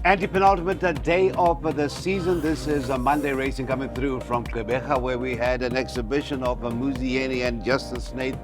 Anti-penultimate day of the season. This is a Monday racing coming through from Quebec, where we had an exhibition of Muzieni and Justice Snaith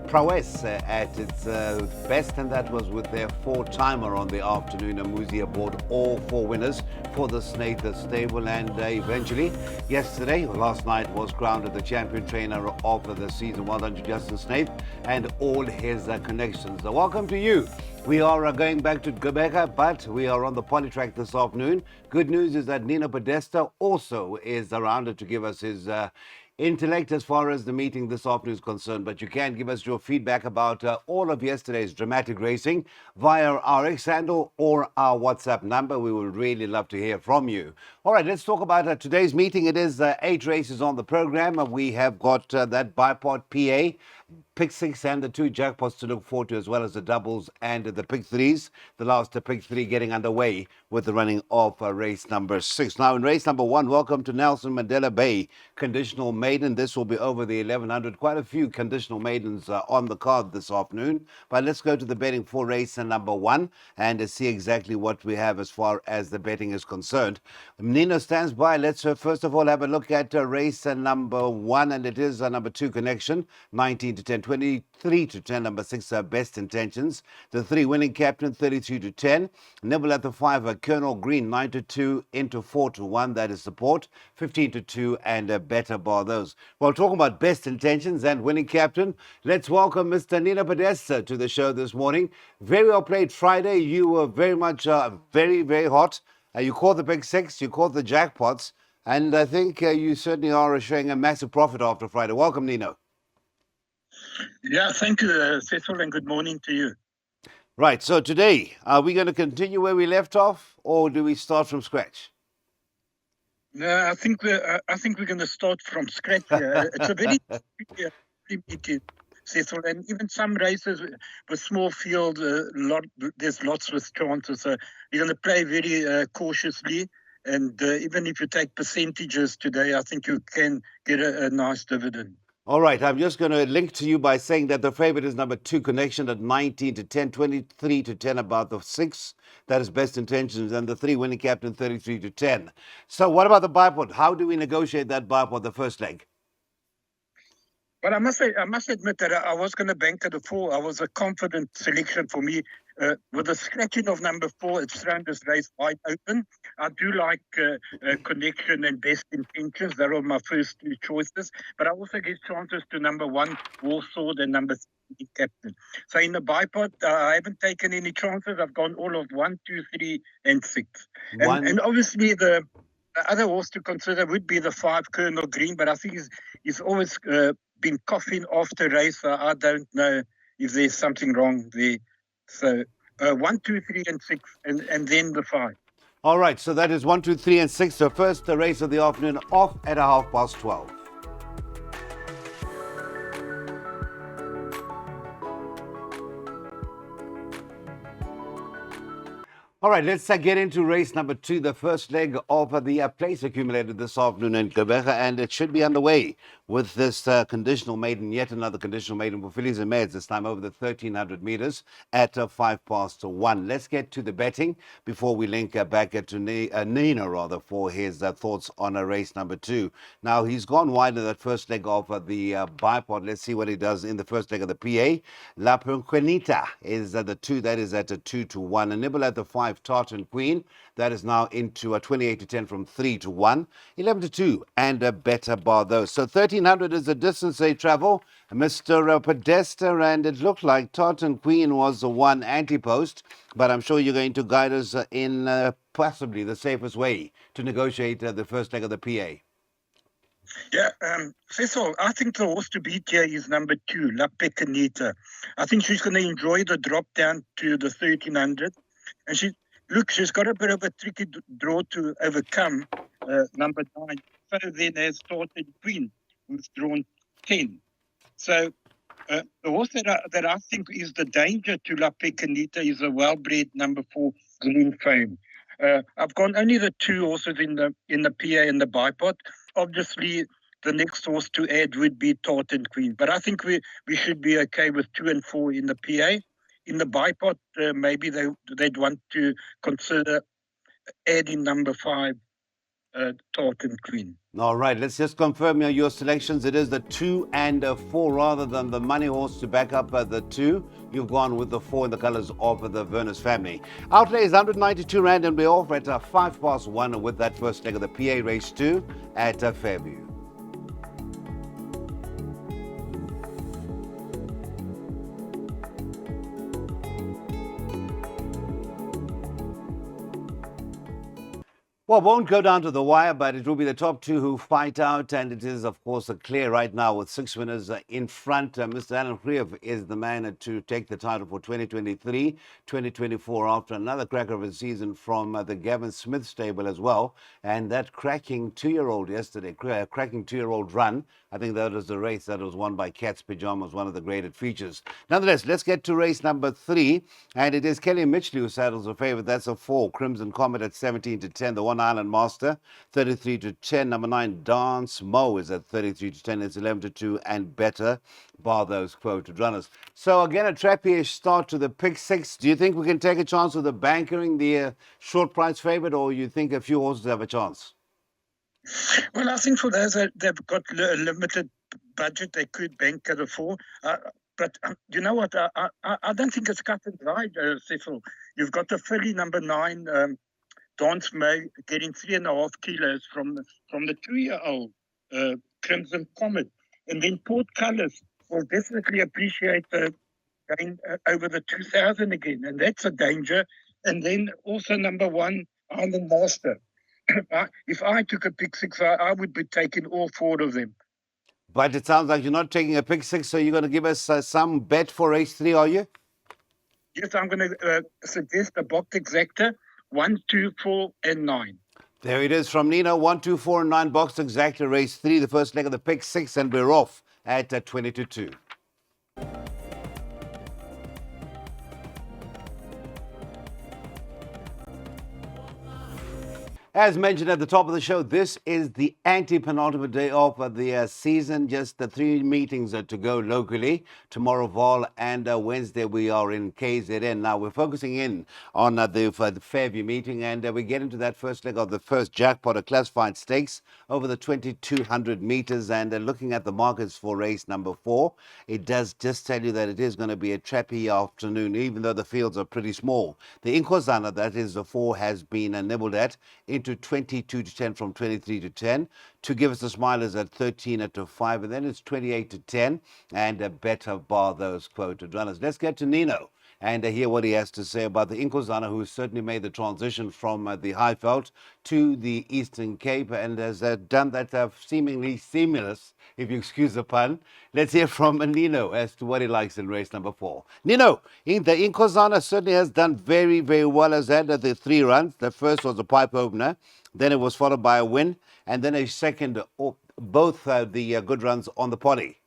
prowess at its best, and that was with their four-timer on the afternoon. Muzi aboard all four winners for the Snaith stable, and eventually, last night, was crowned the champion trainer of the season. Well done to Justice Snaith and all his connections. Welcome to you. We are going back to Quebec, but we are on the polytrack this afternoon. Good news is that Nino Podesta also is around to give us his intellect as far as the meeting this afternoon is concerned. But you can give us your feedback about all of yesterday's dramatic racing via our X handle or our WhatsApp number. We would really love to hear from you. All right, let's talk about today's meeting. It is 8 races on the program. We have got that bipod PA, pick six and the two jackpots to look forward to, as well as the doubles and the pick threes. The last pick three getting underway with the running of race number 6. Now, in race number 1, welcome to Nelson Mandela Bay Conditional Maiden. This will be over the 1100. Quite a few conditional maidens on the card this afternoon. But let's go to the betting for race number 1 and see exactly what we have as far as the betting is concerned. Nino stands by. Let's first of all have a look at race number 1, and it is number 2 connection, 19 to 10, 23 to 10, number 6, Best Intentions. The 3 winning captain, 32 to 10. Nibble at the 5, Colonel Green, 9 to 2 into 4 to 1. That is support, 15 to 2, and better bar those. Well, talking about Best Intentions and winning captain, let's welcome Mr. Nino Podesta to the show this morning. Very well played Friday. You were very much very, very hot. You caught the big 6, you caught the jackpots, and I think you certainly are showing a massive profit after Friday. Welcome, Nino. Yeah, thank you, Cecil, and good morning to you. Right, so today, are we going to continue where we left off, or do we start from scratch? No, I think we're going to start from scratch here. It's a very limited, Cecil, and even some races with small field, there's lots of chances. So you're going to play very cautiously, and even if you take percentages today, I think you can get a nice dividend. All right, I'm just going to link to you by saying that the favorite is number 2 connection at 19 to 10, 23 to 10 about the 6. That is Best Intentions, and the 3 winning captain, 33 to 10. So what about the bipod? How do we negotiate that bipod, the first leg? But I must admit that I was going to bank at the 4. I was a confident selection for me. With the scratching of number 4, it's thrown this race wide open. I do like Connection and Best Intentions. They're all my first 2 choices. But I also give chances to number 1, Warsaw, and number 3, Captain. So in the bipod, I haven't taken any chances. I've gone all of 1, 2, 3, and 6. And obviously the other horse to consider would be the 5, Colonel Green. But I think he's always been coughing after race. So I don't know if there's something wrong there. So 1, 2, 3, and 6, and then the 5. All right, so that is 1, 2, 3, and 6. So first, the race of the afternoon off at 12:30. All right, let's get into race number 2, the first leg of the place accumulated this afternoon in Quebec, and it should be underway with this conditional maiden, yet another conditional maiden for fillies and mares, this time over the 1,300 meters at 1:05. Let's get to the betting before we link back to Nino, for his thoughts on race number 2. Now, he's gone wide in that first leg of the bipod. Let's see what he does in the first leg of the PA. La Penquenita is the 2, that is at 2 to 1. A nibble at the 5. Tartan Queen, that is now into 28 to 10 from 3 to 1, 11 to 2, and a better bar those. So 1,300 is the distance they travel, Mr. Podesta, and it looked like Tartan Queen was the one anti-post, but I'm sure you're going to guide us in possibly the safest way to negotiate the first leg of the PA. Yeah, Cecil, I think the horse to beat here is number 2, La Pecanita. I think she's going to enjoy the drop down to the 1,300, and she's got a bit of a tricky draw to overcome, number 9. So then has Tartan Queen, who's drawn 10. So the horse that I think is the danger to La Pecanita is a well-bred number 4, Green Fame. I've gone only the 2 horses in the PA and the bipod. Obviously, the next horse to add would be Tartan Queen, but I think we should be okay with 2 and 4 in the PA. In the bipod, maybe they'd want to consider add in number 5, Tartan Queen. All right, let's just confirm your selections. It is the 2 and 4 rather than the money horse to back up the 2. You've gone with the 4 in the colours of the Vernus family. Outlay is 192 Rand and we're off at 1:05 with that first leg of the PA race 2 at Fairview. Well, won't go down to the wire, but it will be the top 2 who fight out, and it is, of course, clear right now with 6 winners in front. Mr. Alan Greev is the man to take the title for 2023-2024 after another cracker of a season from the Gavin Smith stable as well, and that cracking 2-year-old yesterday, cracking 2-year-old run. I think that was the race that was won by Cat's Pajamas, one of the graded features. Nonetheless, let's get to race number 3, and it is Kelly Mitchley who saddles a favourite. That's a 4, Crimson Comet at 17-10. The One Island Master, 33-10. Number 9, Dance Mo is at 33-10. It's 11-2 and better, bar those quoted runners. So again, a trappy-ish start to the pick 6. Do you think we can take a chance with the bankering, the short price favourite, or you think a few horses have a chance? Well, I think for those that they've got a limited budget, they could bank at a 4. But you know what? I don't think it's cut and dried, Cecil. You've got the filly number 9, Dance May, getting 3.5 kilos from the 2-year-old Crimson Comet. And then Port Colours will definitely appreciate the gain over the 2000 again. And that's a danger. And then also number 1, Island Master. If I took a pick 6, I would be taking all 4 of them. But it sounds like you're not taking a pick 6, so you're going to give us some bet for race 3, are you? Yes, I'm going to suggest a box exacta, 1, 2, 4, and 9. There it is from Nino, 1, 2, 4, and 9 box exacta, race 3, the first leg of the pick 6, and we're off at 20-2. As mentioned at the top of the show, this is the anti-penultimate day of the season. Just the 3 meetings to go locally. Tomorrow, Vaal, and Wednesday, we are in KZN. Now, we're focusing in on the Fairview meeting, and we get into that first leg of the first jackpot of classified stakes over the 2,200 meters. And looking at the markets for race number 4, it does just tell you that it is going to be a trappy afternoon, even though the fields are pretty small. The Inkozana, that is the 4, has been nibbled at into 22-10 from 23-10. To give us the smilers at 13-5, and then it's 28-10, and a better bar those quoted runners. Let's get to Nino and hear what he has to say about the Inkozana, who certainly made the transition from the Highveld to the Eastern Cape and has done that seemingly seamless, if you excuse the pun. Let's hear from Nino as to what he likes in race number 4. Nino, the Inkozana certainly has done very, very well, as had the 3 runs. The first was a pipe opener, then it was followed by a win, and then a second, both the good runs on the potty.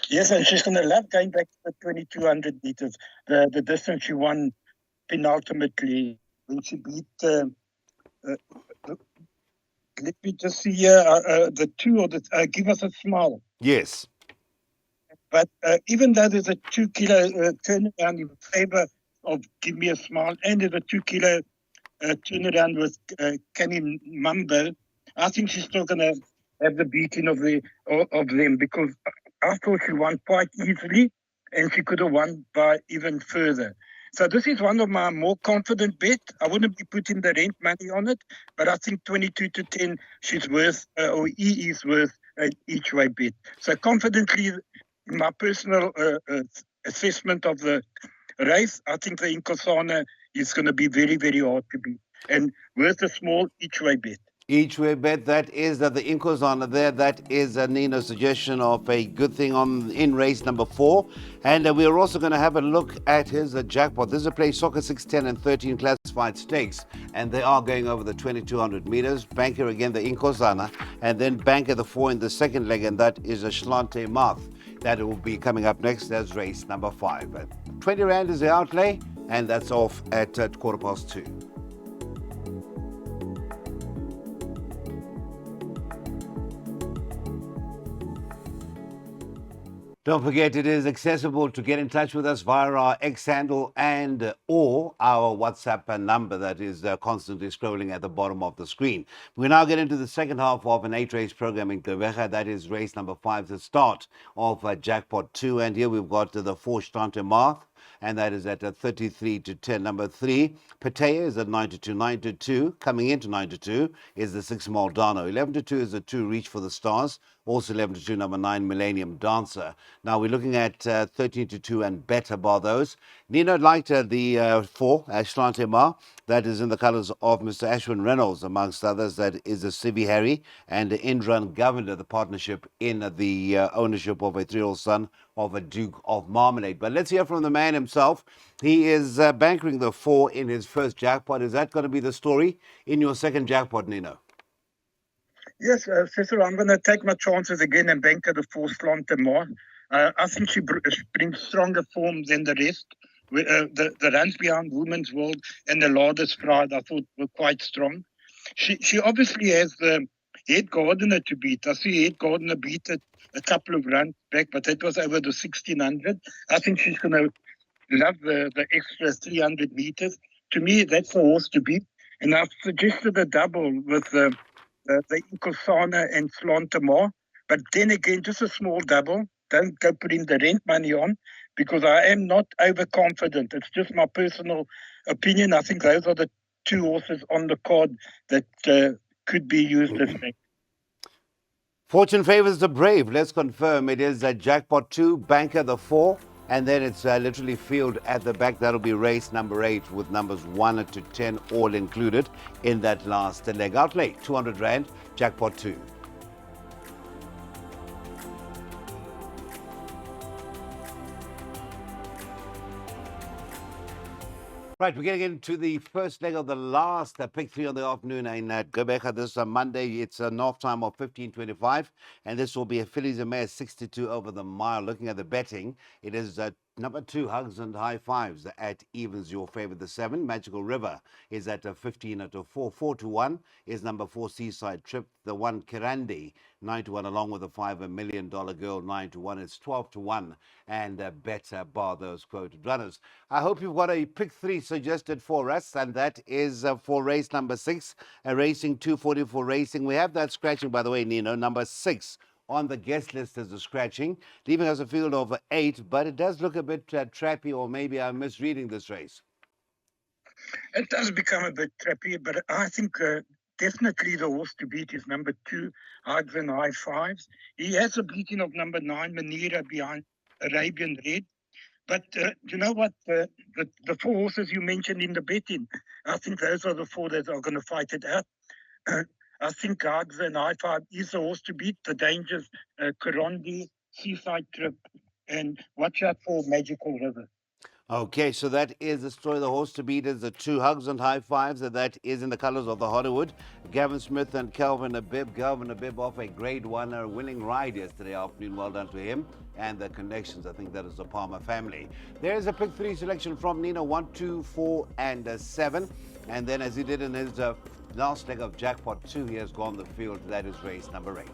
Yes, and she's going to love going back to the 2,200 meters, the distance she won penultimately when she beat, let me just see here, the 2 or the, Give Us a Smile. Yes. But even though there's a 2 kilo turnaround in favor of Give Me a Smile, and there's a 2 kilo turnaround with Kenny Mumbo, I think she's still going to have the beating of them, because I thought she won quite easily, and she could have won by even further. So this is one of my more confident bets. I wouldn't be putting the rent money on it, but I think 22-10, she's worth, or he is worth each way bet. So confidently, in my personal assessment of the race, I think the Inkozana is going to be very, very hard to beat, and worth a small each way bet. Each way bet, that is the Inkozana there. That is Nino's suggestion of a good thing in race number 4. And we are also going to have a look at his jackpot. This is a play soccer 6, 10, and 13 classified stakes. And they are going over the 2,200 meters. Banker again, the Inkozana. And then banker the 4 in the second leg. And that is a Schlante Mouth. That will be coming up next as race number 5. 20 Rand is the outlay. And that's off at 2:15. Don't forget, it is accessible to get in touch with us via our X handle and or our WhatsApp number that is constantly scrolling at the bottom of the screen. We now get into the second half of an 8-race program in Gqeberha. That is race number 5, the start of Jackpot 2. And here we've got the 4 Stante Marth, and that is at 33 to 10. Number 3, Patea is at 92. 92, coming into 92 is the 6 Moldano. 11 to 2 is the 2 Reach for the Stars. Also 11 to 2, number 9, Millennium Dancer. Now we're looking at 13 to 2 and better bar those. Nino liked the 4, Ashlante Ma. That is in the colours of Mr. Ashwin Reynolds, amongst others. That is a Civi Harry and the Indran Governor, the partnership in the ownership of a 3-year-old son of a Duke of Marmalade. But let's hear from the man himself. He is bankering the 4 in his first jackpot. Is that going to be the story in your second jackpot, Nino? Yes, Cecil, I'm going to take my chances again and bank at the 4 Slante more. I think she brings stronger form than the rest. The runs behind Women's World and the Larders Pride, I thought, were quite strong. She obviously has the Head Gardener to beat. I see Head Gardener beat it a couple of runs back, but that was over the 1600. I think she's going to love the extra 300 meters. To me, that's the horse to beat. And I've suggested a double with the Inkosana and Slantema. But then again, just a small double. Don't go putting the rent money on because I am not overconfident. It's just my personal opinion. I think those are the 2 horses on the card that could be used as bank. Fortune favors the brave. Let's confirm it is a Jackpot 2, banker the 4, and then it's literally field at the back. That'll be race number 8 with numbers 1 to 10 all included in that last leg. Outlay 200 Rand, Jackpot 2. Right, we're getting into the first leg of the last pick 3 on the afternoon in Gqeberha this Monday. It's an off time of 15:25, and this will be a fillies and mares 62 over the mile. Looking at the betting, it is number 2, Hugs and High Fives at evens, your favorite. The 7, Magical River, is at 15 at 4. 4 to 1 is number 4, Seaside Trip. The 1, Kirandi, 9 to 1, along with the 5, $1 Million Girl, 9 to 1. It's 12 to 1, and better bar those quoted runners. I hope you've got a pick 3 suggested for us, and that is for race number 6, Racing 240 for Racing. We have that scratching, by the way, Nino, number 6. On the guest list as a scratching, leaving us a field of 8, but it does look a bit trappy, or maybe I'm misreading this race. It does become a bit trappy, but I think definitely the horse to beat is number 2, Hugs and High Fives. He has a beating of number 9, Manira, behind Arabian Red. But you know what? The 4 horses you mentioned in the betting, I think those are the 4 that are going to fight it out. I think Hugs and High Five is the horse to beat. The Dangers, Kurondi, Seaside Trip, and watch out for Magical River. Okay, so that is the story. The horse to beat is the 2, Hugs and High Fives, and that is in the colours of the Hollywood. Gavin Smith and Calvin Abib. Calvin Abib off a grade 1 winning ride yesterday afternoon. Well done to him and the connections. I think that is the Palmer family. There is a pick 3 selection from Nino, 1, 2, 4, and 7. And then, as he did in his last leg of Jackpot 2, he has gone the field. That is race number 8.